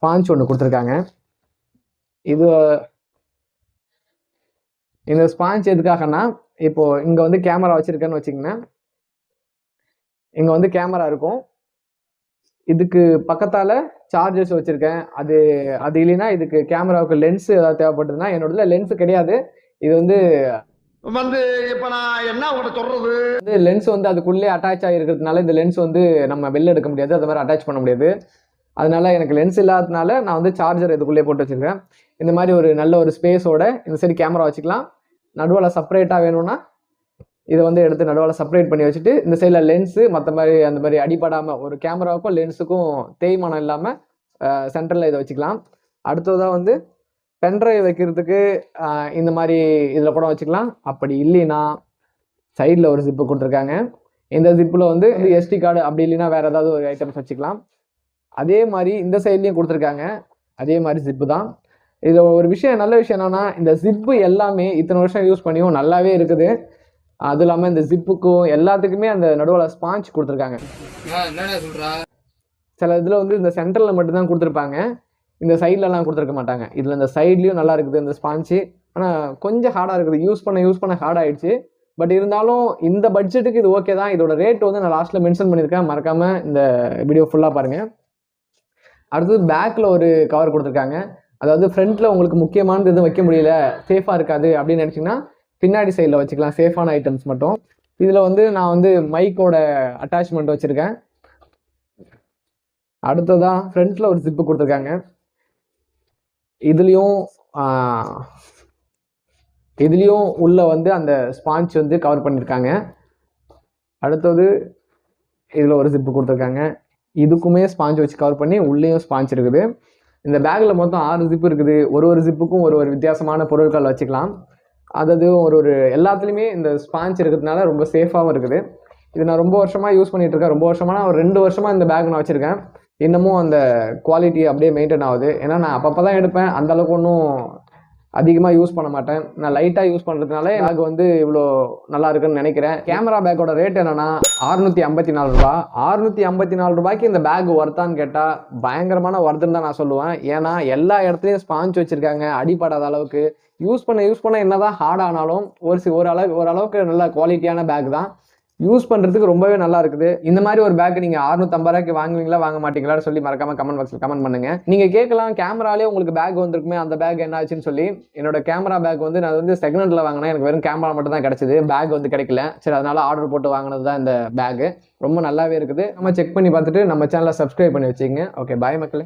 Sponge ஒன்று கொடுத்துருக்காங்க. இது இந்த ஸ்பாஞ்ச் எதுக்காகனா, இப்போ இங்க வந்து கேமரா வச்சிருக்கேன்னு வச்சுக்கோங்க. இங்க வந்து கேமரா இருக்கும், இதுக்கு பக்கத்தால சார்ஜர்ஸ் வச்சிருக்கேன். அது அது இல்லைன்னா இதுக்கு கேமராவுக்கு லென்ஸ் ஏதாவது தேவைப்படுதுன்னா, என்னோட லென்ஸ் கிடையாது. இது வந்து இப்ப நான் என்ன உங்கள்கிட்ட சொல்றது, லென்ஸ் வந்து அதுக்குள்ளே அட்டாச் ஆகிருக்கிறதுனால இந்த லென்ஸ் வந்து நம்ம வெளில எடுக்க முடியாது, அது மாதிரி அட்டாச் பண்ண முடியாது. அதனால எனக்கு லென்ஸ் இல்லாததுனால நான் வந்து சார்ஜர் இதுக்குள்ளே போட்டு வச்சிருக்கேன். இந்த மாதிரி ஒரு நல்ல ஒரு ஸ்பேஸோட இந்த சைடு கேமரா வச்சுக்கலாம். நடுவில் செப்பரேட்டாக வேணும்னா இதை வந்து எடுத்து நடுவில் செப்பரேட் பண்ணி வச்சுட்டு, இந்த சைடில் லென்ஸு மற்ற மாதிரி அந்த மாதிரி அடிப்படாமல் ஒரு கேமராவுக்கும் லென்ஸுக்கும் தேய்மானம் இல்லாமல் சென்டரில் இதை வச்சுக்கலாம். அடுத்ததாக வந்து பென்ட்ரைவ் வைக்கிறதுக்கு இந்த மாதிரி இதில் கூட வச்சுக்கலாம். அப்படி இல்லைன்னா சைடில் ஒரு ஜிப்பு கொடுத்துருக்காங்க. இந்த ஜிப்பில் வந்து எஸ்டி கார்டு அப்படி இல்லைன்னா வேறு ஏதாவது ஒரு ஐட்டம்ஸ் வச்சுக்கலாம். அதே மாதிரி இந்த சைட்லேயும் கொடுத்துருக்காங்க, அதே மாதிரி ஜிப்பு தான். இதில் ஒரு விஷயம், நல்ல விஷயம் என்னன்னா, இந்த ஜிப்பு எல்லாமே இத்தனை வருஷம் யூஸ் பண்ணியும் நல்லாவே இருக்குது. அது இல்லாமல் இந்த ஜிப்புக்கும் எல்லாத்துக்குமே அந்த நடுவில் ஸ்பாஞ்ச் கொடுத்துருக்காங்க. சில இதில் வந்து இந்த சென்டரில் மட்டும்தான் கொடுத்துருப்பாங்க, இந்த சைட்லலாம் கொடுத்துருக்க மாட்டாங்க. இதில் இந்த சைட்லேயும் நல்லா இருக்குது இந்த ஸ்பாஞ்சு. ஆனால் கொஞ்சம் ஹார்டாக இருக்குது, யூஸ் பண்ண ஹார்ட் ஆகிடுச்சு. பட் இருந்தாலும் இந்த பட்ஜெட்டுக்கு இது ஓகே தான். இதோட ரேட் வந்து நான் லாஸ்ட்டில் மென்ஷன் பண்ணியிருக்கேன், மறக்காமல் இந்த வீடியோ ஃபுல்லாக பாருங்கள். அடுத்தது பேக்கில் ஒரு கவர் கொடுத்துருக்காங்க. அதாவது ஃப்ரண்ட்டில் உங்களுக்கு முக்கியமானது எதுவும் வைக்க முடியல, சேஃபாக இருக்காது அப்படின்னு நினச்சிங்கன்னா பின்னாடி சைடில் வச்சுக்கலாம், சேஃபான ஐட்டம்ஸ் மட்டும். இதில் வந்து நான் வந்து மைக்கோட அட்டாச்மெண்ட் வச்சுருக்கேன். அடுத்ததான் ஃப்ரண்ட்டில் ஒரு ஜிப்பு கொடுத்துருக்காங்க. இதுலேயும் உள்ளே வந்து அந்த ஸ்பாஞ்ச் வந்து கவர் பண்ணியிருக்காங்க. அடுத்தது இதில் ஒரு ஜிப்பு கொடுத்துருக்காங்க. இதுக்குமே ஸ்பாஞ்ச் வச்சு கவர் பண்ணி உள்ளேயும் ஸ்பாஞ்ச் இருக்குது. இந்த பேக்கில் மொத்தம் 6 ஜிப்பு இருக்குது. ஒரு ஜிப்புக்கும் ஒரு வித்தியாசமான பொருட்கள் வச்சுக்கலாம். அதாவது ஒரு எல்லாத்துலேயுமே இந்த ஸ்பாஞ்ச் இருக்கிறதுனால ரொம்ப சேஃபாகவும் இருக்குது. இது நான் ரொம்ப வருஷமாக யூஸ் பண்ணிகிட்டு இருக்கேன். ரொம்ப வருஷமாக ஒரு 2 வருஷமாக இந்த பேக் நான் வச்சுருக்கேன். இன்னமும் அந்த குவாலிட்டி அப்படியே மெயின்டைன் ஆகுது. ஏன்னா நான் அப்பப்போ தான் எடுப்பேன், அந்தளவுக்கு ஒன்றும் அதிகமாக யூஸ் பண்ண மாட்டேன். நான் லைட்டாக யூஸ் பண்ணுறதுனால எனக்கு வந்து இவ்வளோ நல்லா இருக்குன்னு நினைக்கிறேன். கேமரா பேக்கோட ரேட் என்னென்னா 654 ரூபா. 654 ரூபாய்க்கு இந்த பேக் ஒர்த்தான்னு கேட்டால் பயங்கரமான ஒர்த்துன்னு தான் நான் சொல்லுவேன். ஏன்னா எல்லா இடத்துலையும் ஸ்பாஞ்ச் வச்சுருக்காங்க, அடிப்படாத அளவுக்கு. யூஸ் பண்ண என்னதான் ஹார்ட் ஆனாலும் ஓரளவுக்கு நல்ல குவாலிட்டியான பேக் தான். யூஸ் பண்ணுறதுக்கு ரொம்பவே நல்லா இருக்குது. இந்த மாதிரி ஒரு பேக் நீங்கள் 650 ரூபாய்க்கு வாங்குவீங்களா வாங்க மாட்டீங்களான்னு சொல்லி மறக்காம கமெண்ட் பாக்ஸில் கமெண்ட் பண்ணுங்கள். நீங்கள் கேட்கலாம், கேமராலே உங்களுக்கு பேக் வந்திருக்குமே, அந்த பேக் என்ன ஆச்சுன்னு சொல்லி. என்னோட கேமரா பேக் வந்து நான் வந்து செகண்ட்ல வாங்கினேன், எனக்கு வெறும் கேமரா மட்டும் தான் கிடச்சிது, பேக் வந்து கிடைக்கல. சரி, அதனால ஆர்டர் போட்டு வாங்கினது தான் இந்த பேக். ரொம்ப நல்லாவே இருக்குது. நம்ம செக் பண்ணி பார்த்துட்டு நம்ம சேனலை சப்ஸ்கிரைப் பண்ணி வச்சுக்கோங்க. ஓகே, பாய் மக்களே.